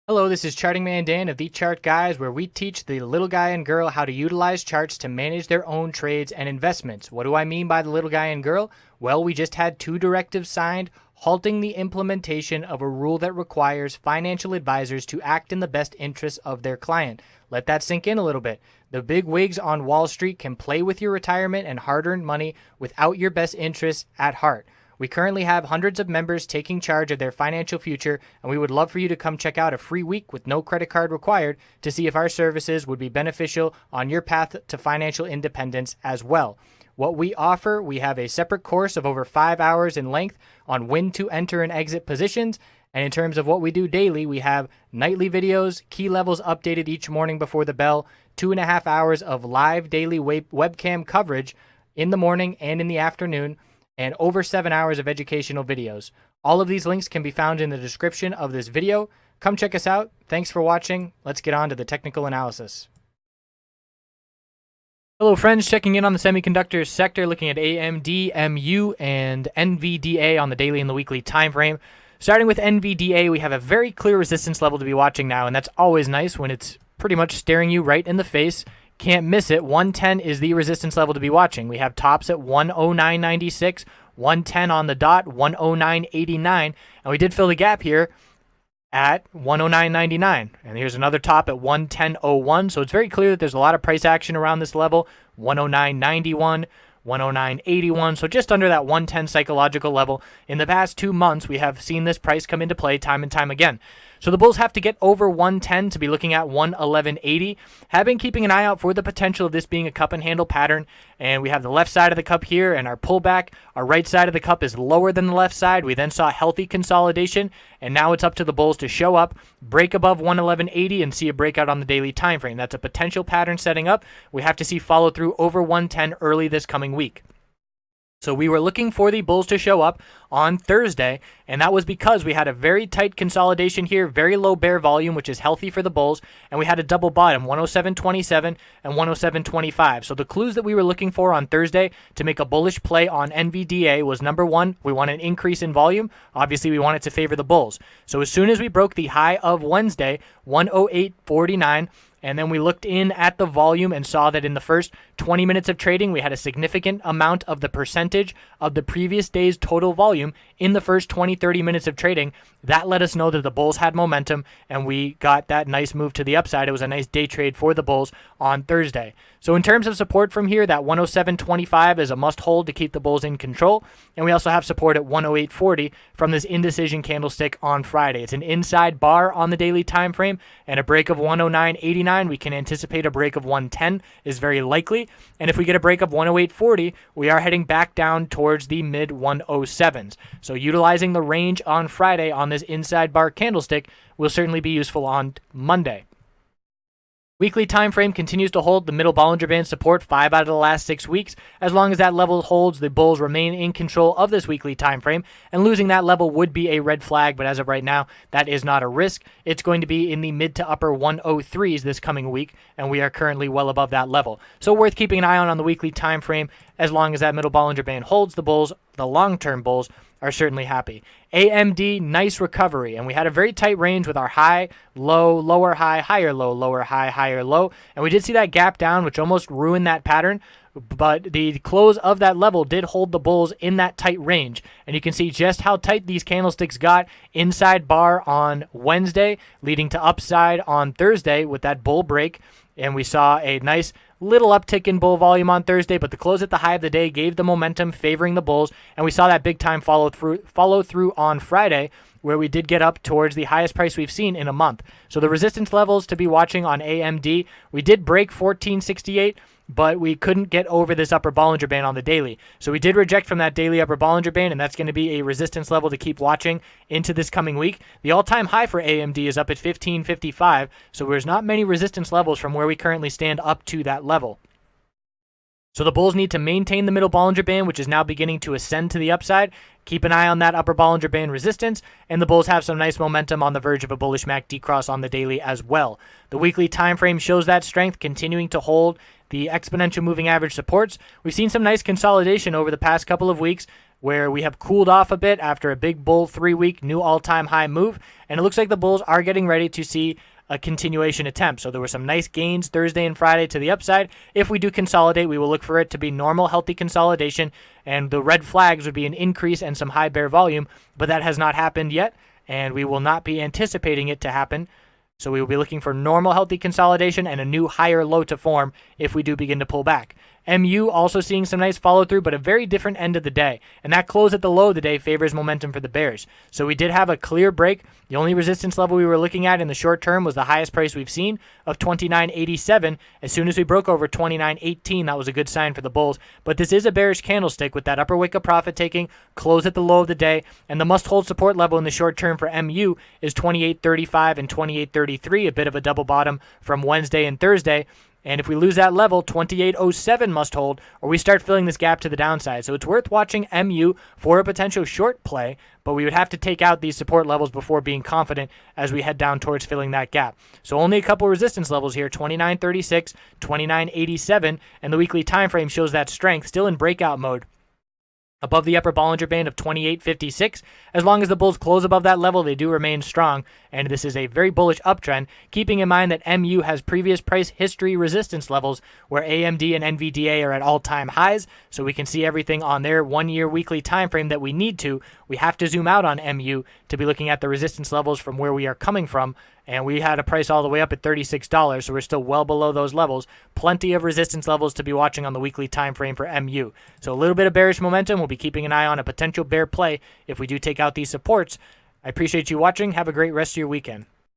Hello, this is Charting Man Dan of TheChartGuys, where we teach the little guy and girl how to utilize charts to manage their own trades and investments. What do I mean by the little guy and girl? Well, we just had two directives signed halting the implementation of a rule that requires financial advisors to act in the best interests of their client. Let that sink in a little bit. The big wigs on Wall Street can play with your retirement and hard-earned money without your best interests at heart. We currently have hundreds of members taking charge of their financial future, and we would love for you to come check out a free week with no credit card required to see if our services would be beneficial on your path to financial independence as well. What we offer, we have a separate course of over 5 hours in length on when to enter and exit positions. And in terms of what we do daily, we have nightly videos, key levels updated each morning before the bell, 2.5 hours of live daily webcam coverage in the morning and in the afternoon, and over 7 hours of educational videos. All of these links can be found in the description of this video. Come check us out. Thanks for watching. Let's get on to the technical analysis. Hello friends, checking in on the semiconductor sector, looking at AMD MU and NVDA on the daily and the weekly time frame. Starting with NVDA, we have a very clear resistance level to be watching now, and that's always nice when it's pretty much staring you right in the face. Can't miss it. 110 is the resistance level to be watching. We have tops at 109.96, 110 on the dot, 109.89, and we did fill the gap here at 109.99. And here's another top at 110.01, so it's very clear that there's a lot of price action around this level. 109.91, 109.81, so just under that 110 psychological level. In the past 2 months, we have seen this price come into play time and time again. So the bulls have to get over 110 to be looking at 111.80. Have been keeping an eye out for the potential of this being a cup and handle pattern. And we have the left side of the cup here and our pullback. Our right side of the cup is lower than the left side. We then saw healthy consolidation, and now it's up to the bulls to show up, break above 111.80, and see a breakout on the daily time frame. That's a potential pattern setting up. We have to see follow through over 110 early this coming week. So we were looking for the bulls to show up on Thursday, and that was because we had a very tight consolidation here, very low bear volume, which is healthy for the bulls, and we had a double bottom, 107.27 and 107.25. So the clues that we were looking for on Thursday to make a bullish play on NVDA was, number one, we want an increase in volume. Obviously, we want it to favor the bulls. So as soon as we broke the high of Wednesday, 108.49, and then we looked in at the volume and saw that in the first 20 minutes of trading, we had a significant amount of the percentage of the previous day's total volume in the first 20-30 minutes of trading. That let us know that the bulls had momentum, and we got that nice move to the upside. It was a nice day trade for the bulls on Thursday. So in terms of support from here, that 107.25 is a must hold to keep the bulls in control. And we also have support at 108.40 from this indecision candlestick on Friday. It's an inside bar on the daily time frame, and a break of 109.89. We can anticipate a break of 110 is very likely. And if we get a break of 108.40, we are heading back down towards the mid 107s. So utilizing the range on Friday on this inside bar candlestick will certainly be useful on Monday. Weekly time frame continues to hold the middle Bollinger Band support 5 out of the last 6 weeks. As long as that level holds, the bulls remain in control of this weekly time frame, and losing that level would be a red flag, but as of right now, that is not a risk. It's going to be in the mid to upper 103s this coming week, and we are currently well above that level. So worth keeping an eye on the weekly time frame. As long as that middle Bollinger Band holds, the bulls, the long-term bulls, are certainly happy. AMD, nice recovery, and we had a very tight range with our high, low, lower high, higher low, lower high, higher low, and we did see that gap down, which almost ruined that pattern, but the close of that level did hold the bulls in that tight range, and you can see just how tight these candlesticks got inside bar on Wednesday, leading to upside on Thursday with that bull break, and we saw a nice little uptick in bull volume on Thursday, but the close at the high of the day gave the momentum favoring the bulls, and we saw that big time follow through on Friday, where we did get up towards the highest price we've seen in a month. So the resistance levels to be watching on AMD, we did break 1468, but we couldn't get over this upper Bollinger Band on the daily. So we did reject from that daily upper Bollinger Band, and that's going to be a resistance level to keep watching into this coming week. The all-time high for AMD is up at 1555, so there's not many resistance levels from where we currently stand up to that level. So the bulls need to maintain the middle Bollinger Band, which is now beginning to ascend to the upside. Keep an eye on that upper Bollinger Band resistance, and the bulls have some nice momentum on the verge of a bullish MACD cross on the daily as well. The weekly time frame shows that strength continuing to hold the exponential moving average supports. We've seen some nice consolidation over the past couple of weeks. where we have cooled off a bit after a big bull 3-week new all-time high move, and it looks like the bulls are getting ready to see a continuation attempt. So there were some nice gains Thursday and Friday to the upside. If we do consolidate, we will look for it to be normal, healthy consolidation, and the red flags would be an increase and some high bear volume, but that has not happened yet, and we will not be anticipating it to happen. So we will be looking for normal, healthy consolidation and a new higher low to form if we do begin to pull back. MU also seeing some nice follow through, but a very different end of the day. And that close at the low of the day favors momentum for the bears. So we did have a clear break. The only resistance level we were looking at in the short term was the highest price we've seen of 29.87. As soon as we broke over 29.18, that was a good sign for the bulls. But this is a bearish candlestick with that upper wick of profit taking, close at the low of the day, and the must hold support level in the short term for MU is 28.35 and 28.33, a bit of a double bottom from Wednesday and Thursday. And if we lose that level, 28.07 must hold, or we start filling this gap to the downside. So it's worth watching MU for a potential short play, but we would have to take out these support levels before being confident as we head down towards filling that gap. So only a couple resistance levels here, 29.36, 29.87, and the weekly time frame shows that strength, still in breakout mode, above the upper Bollinger Band of 28.56. As long as the bulls close above that level, they do remain strong, and this is a very bullish uptrend, keeping in mind that MU has previous price history resistance levels where AMD and NVDA are at all-time highs, so we can see everything on their 1-year weekly time frame that we need to. We have to zoom out on MU to be looking at the resistance levels from where we are coming from, and we had a price all the way up at $36, so we're still well below those levels. Plenty of resistance levels to be watching on the weekly time frame for MU. So a little bit of bearish momentum. We'll be keeping an eye on a potential bear play if we do take out these supports. I appreciate you watching. Have a great rest of your weekend.